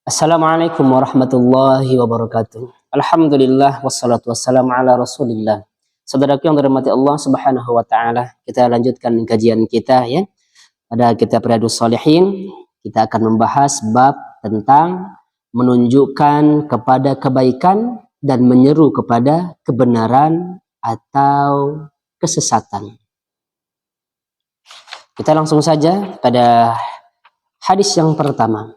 Assalamualaikum warahmatullahi wabarakatuh. Alhamdulillah wassalatu wassalamu ala Rasulillah. Saudaraku yang dirahmati Allah Subhanahu wa taala, kita lanjutkan kajian kita ya. Pada kitab Riyadhus Shalihin, kita akan membahas bab tentang menunjukkan kepada kebaikan dan menyeru kepada kebenaran atau kesesatan. Kita langsung saja pada hadis yang pertama.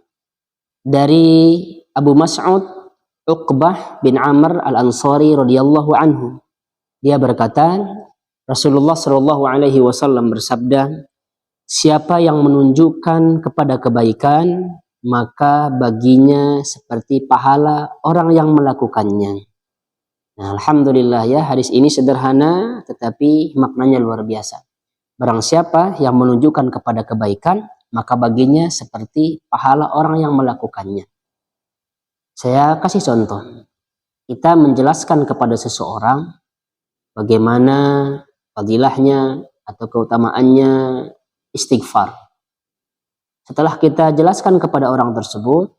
Dari Abu Mas'ud Uqbah bin Amr al-Ansari radhiyallahu anhu. Dia berkata, Rasulullah shallallahu alaihi wasallam bersabda, siapa yang menunjukkan kepada kebaikan, maka baginya seperti pahala orang yang melakukannya. Nah, alhamdulillah ya, hadis ini sederhana tetapi maknanya luar biasa. Barang siapa yang menunjukkan kepada kebaikan, maka baginya seperti pahala orang yang melakukannya. Saya kasih contoh. Kita menjelaskan kepada seseorang bagaimana fadilahnya atau keutamaannya istighfar. Setelah kita jelaskan kepada orang tersebut,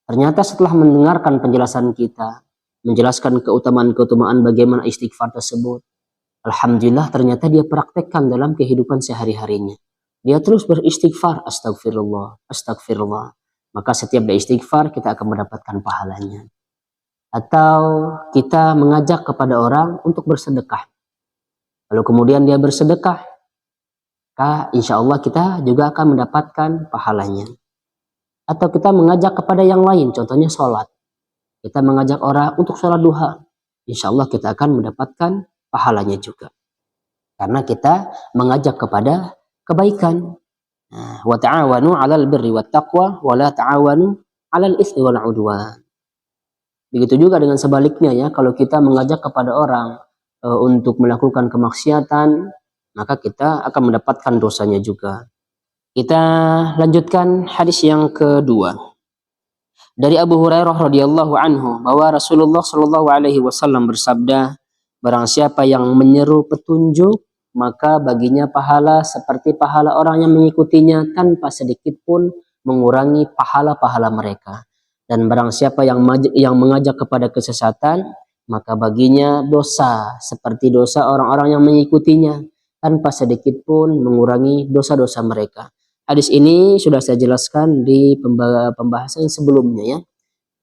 ternyata setelah mendengarkan penjelasan kita, menjelaskan keutamaan-keutamaan bagaimana istighfar tersebut, alhamdulillah ternyata dia praktekkan dalam kehidupan sehari-harinya. Dia terus beristighfar, astagfirullah, astagfirullah. Maka setiap dia istighfar, kita akan mendapatkan pahalanya. Atau kita mengajak kepada orang untuk bersedekah. Lalu kemudian dia bersedekah, maka insya Allah kita juga akan mendapatkan pahalanya. Atau kita mengajak kepada yang lain, contohnya sholat. Kita mengajak orang untuk sholat duha. Insya Allah kita akan mendapatkan pahalanya juga. Karena kita mengajak kepada kebaikan. Wa ta'awanu 'alal birri wat taqwa wa la ta'awanu 'alal itsmi wal 'udwan. Begitu juga dengan sebaliknya ya, kalau kita mengajak kepada orang untuk melakukan kemaksiatan, maka kita akan mendapatkan dosanya juga. Kita lanjutkan hadis yang kedua. Dari Abu Hurairah radhiyallahu anhu bahwa Rasulullah shallallahu alaihi wasallam bersabda, barang siapa yang menyeru petunjuk, maka baginya pahala seperti pahala orang yang mengikutinya tanpa sedikit pun mengurangi pahala-pahala mereka. Dan barang siapa yang mengajak kepada kesesatan, maka baginya dosa seperti dosa orang-orang yang mengikutinya tanpa sedikit pun mengurangi dosa-dosa mereka. Hadis ini sudah saya jelaskan di pembahasan sebelumnya ya.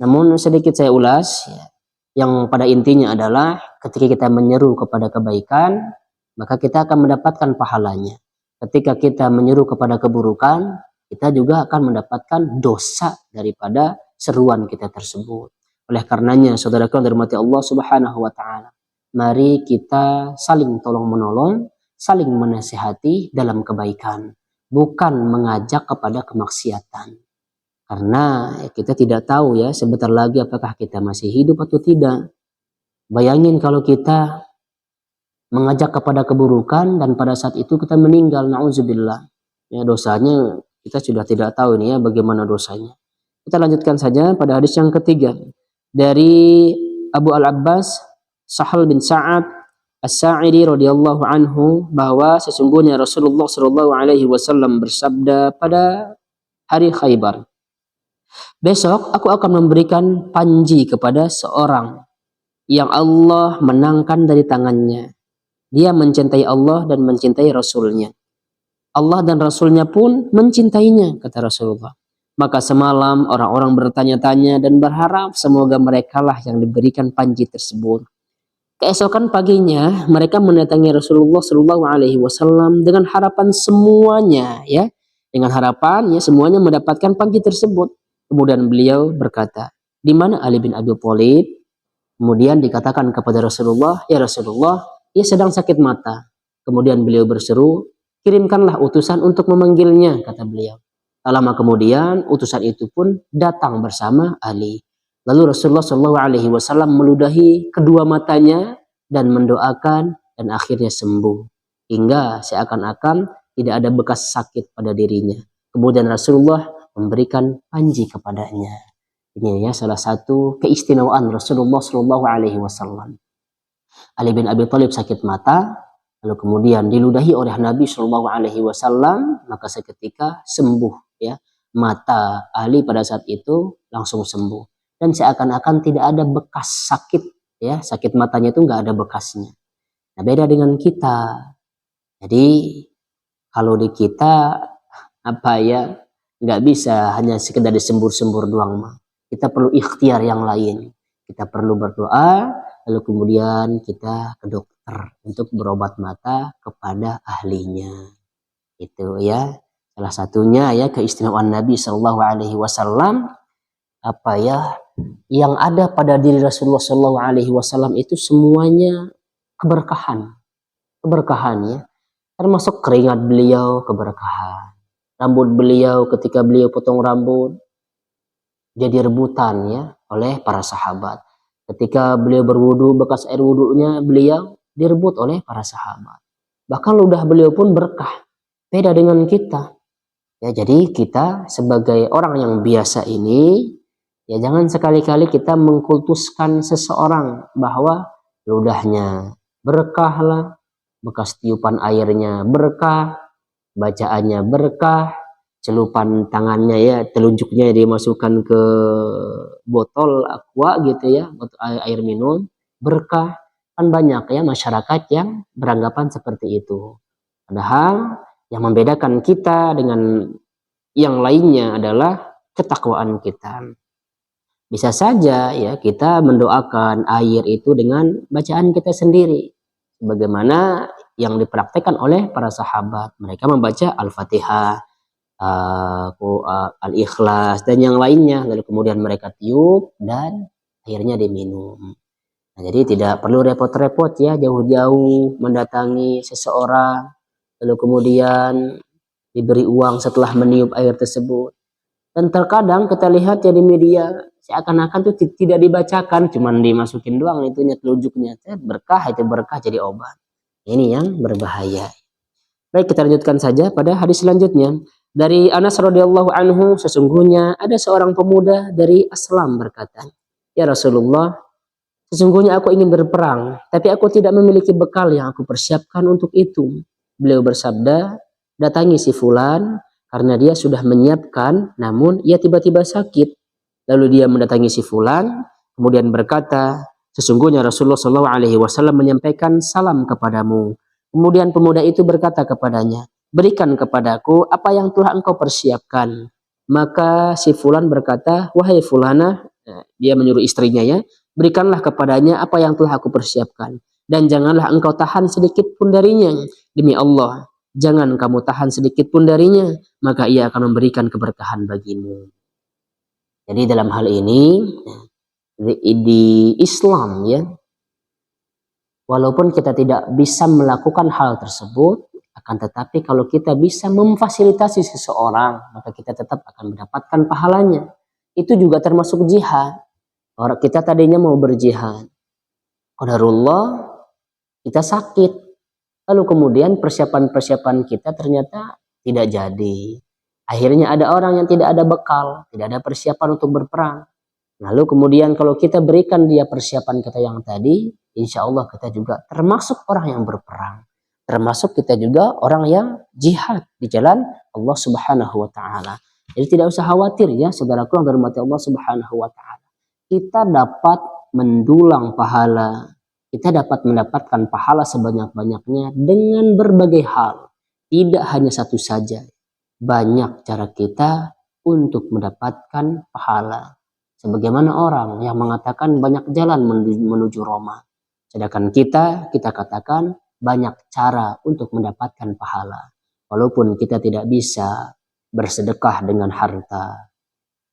Namun sedikit saya ulas ya. Yang pada intinya adalah ketika kita menyeru kepada kebaikan, maka kita akan mendapatkan pahalanya. Ketika kita menyeru kepada keburukan, kita juga akan mendapatkan dosa daripada seruan kita tersebut. Oleh karenanya, saudaraku yang dirahmati Allah Subhanahu wa taala, mari kita saling tolong-menolong, saling menasihati dalam kebaikan, bukan mengajak kepada kemaksiatan. Karena kita tidak tahu ya sebentar lagi apakah kita masih hidup atau tidak. Bayangin kalau kita mengajak kepada keburukan dan pada saat itu kita meninggal, na'udzubillah. Ya, dosanya kita sudah tidak tahu ini ya bagaimana dosanya. Kita lanjutkan saja pada hadis yang ketiga. Dari Abu Al-Abbas Sahal bin Sa'ad As-Sa'idi radhiyallahu anhu bahwa sesungguhnya Rasulullah sallallahu alaihi wasallam bersabda pada hari Khaybar, besok aku akan memberikan panji kepada seorang yang Allah menangkan dari tangannya. Dia mencintai Allah dan mencintai Rasulnya. Allah dan Rasulnya pun mencintainya, kata Rasulullah. Maka semalam orang-orang bertanya-tanya dan berharap semoga merekalah yang diberikan panji tersebut. Keesokan paginya mereka mendatangi Rasulullah Shallallahu Alaihi Wasallam dengan harapan semuanya, ya, dengan harapan ya semuanya mendapatkan panji tersebut. Kemudian beliau berkata, di mana Ali bin Abi Thalib? Kemudian dikatakan kepada Rasulullah, ya Rasulullah, ia sedang sakit mata. Kemudian beliau berseru, kirimkanlah utusan untuk memanggilnya, kata beliau. Tak lama kemudian utusan itu pun datang bersama Ali. Lalu Rasulullah Shallallahu Alaihi Wasallam meludahi kedua matanya dan mendoakan dan akhirnya sembuh hingga seakan-akan tidak ada bekas sakit pada dirinya. Kemudian Rasulullah memberikan panji kepadanya. Ini ya salah satu keistimewaan Rasulullah Shallallahu Alaihi Wasallam. Ali bin Abi Thalib sakit mata, lalu kemudian diludahi oleh Nabi Shallallahu Alaihi Wasallam, maka seketika sembuh ya. mata ahli pada saat itu langsung sembuh. Dan seakan-akan tidak ada bekas sakit, ya, sakit matanya itu nggak ada bekasnya. Nah, beda dengan kita. Jadi kalau di kita apa ya, nggak bisa hanya sekedar disembur-sembur doang mah. Kita perlu ikhtiar yang lain. Kita perlu berdoa, lalu kemudian kita ke dokter untuk berobat mata kepada ahlinya. Itu ya. Salah satunya ya keistimewaan Nabi Shallallahu Alaihi Wasallam, apa ya, yang ada pada diri Rasulullah Shallallahu Alaihi Wasallam itu semuanya keberkahan, keberkahan ya. Termasuk keringat beliau keberkahan. Rambut beliau ketika beliau potong rambut jadi rebutan ya oleh para sahabat. Ketika beliau berwudu, bekas air wudunya beliau direbut oleh para sahabat. Bahkan ludah beliau pun berkah. Beda dengan kita. Ya, jadi kita sebagai orang yang biasa ini, ya jangan sekali-kali kita mengkultuskan seseorang bahwa ludahnya berkah lah, bekas tiupan airnya berkah, bacaannya berkah, celupan tangannya ya, telunjuknya dimasukkan ke botol aqua gitu ya, botol air minum berkah. Kan banyak ya masyarakat yang beranggapan seperti itu. Padahal yang membedakan kita dengan yang lainnya adalah ketakwaan kita. Bisa saja ya kita mendoakan air itu dengan bacaan kita sendiri, bagaimana yang dipraktekkan oleh para sahabat. Mereka membaca Al-Fatihah, Al-Ikhlas dan yang lainnya, lalu kemudian mereka tiup dan akhirnya diminum. Nah, jadi tidak perlu repot-repot ya jauh-jauh mendatangi seseorang lalu kemudian diberi uang setelah meniup air tersebut. Dan terkadang kita lihat ya di media seakan-akan itu tidak dibacakan, cuman dimasukin doang itunya telunjuknya. Berkah itu berkah jadi obat. Ini yang berbahaya. Baik, kita lanjutkan saja pada hadis selanjutnya. Dari Anas radhiyallahu anhu, sesungguhnya ada seorang pemuda dari Aslam berkata, "Ya Rasulullah, sesungguhnya aku ingin berperang, tapi aku tidak memiliki bekal yang aku persiapkan untuk itu." Beliau bersabda, "Datangi si fulan karena dia sudah menyiapkan, namun ia tiba-tiba sakit." Lalu dia mendatangi si fulan, kemudian berkata, "Sesungguhnya Rasulullah SAW menyampaikan salam kepadamu." Kemudian pemuda itu berkata kepadanya, "Berikan kepadaku apa yang telah engkau persiapkan." Maka si fulan berkata, "Wahai fulana," dia menyuruh istrinya ya, "berikanlah kepadanya apa yang telah aku persiapkan. Dan janganlah engkau tahan sedikit pun darinya. Demi Allah, jangan kamu tahan sedikit pun darinya, maka ia akan memberikan keberkahan bagimu." Jadi dalam hal ini di Islam ya, walaupun kita tidak bisa melakukan hal tersebut, akan tetapi kalau kita bisa memfasilitasi seseorang, maka kita tetap akan mendapatkan pahalanya. Itu juga termasuk jihad. Orang kita tadinya mau berjihad, qadarullah kita sakit, lalu kemudian persiapan-persiapan kita ternyata tidak jadi. Akhirnya ada orang yang tidak ada bekal, tidak ada persiapan untuk berperang. Lalu kemudian kalau kita berikan dia persiapan kita yang tadi, insya Allah kita juga termasuk orang yang berperang. Termasuk kita juga orang yang jihad di jalan Allah Subhanahu wa Ta'ala. Jadi tidak usah khawatir ya, saudaraku yang dirahmati Allah Subhanahu wa Ta'ala. Kita dapat mendulang pahala, kita dapat mendapatkan pahala sebanyak-banyaknya dengan berbagai hal. Tidak hanya satu saja. Banyak cara kita untuk mendapatkan pahala. Sebagaimana orang yang mengatakan banyak jalan menuju Roma. Sedangkan kita katakan banyak cara untuk mendapatkan pahala. Walaupun kita tidak bisa bersedekah dengan harta,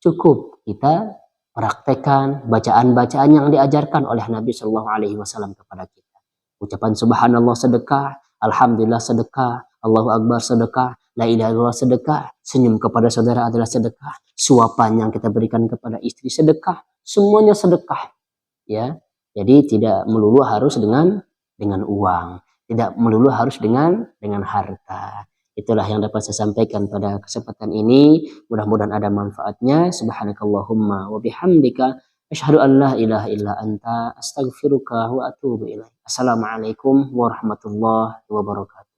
cukup kita praktekkan bacaan-bacaan yang diajarkan oleh Nabi Shallallahu Alaihi Wasallam kepada kita. Ucapan Subhanallah sedekah, Alhamdulillah sedekah, Allahu Akbar sedekah, La ilaha illallah sedekah, senyum kepada saudara adalah sedekah, suapan yang kita berikan kepada istri sedekah, semuanya sedekah. Ya, jadi tidak melulu harus dengan uang, tidak melulu harus dengan harta. Itulah yang dapat saya sampaikan pada kesempatan ini. Mudah-mudahan ada manfaatnya. Subhanakallahumma wa bihamdika asyhadu an la ilaha illa anta astaghfiruka wa atubu ilaik. Assalamualaikum warahmatullahi wabarakatuh.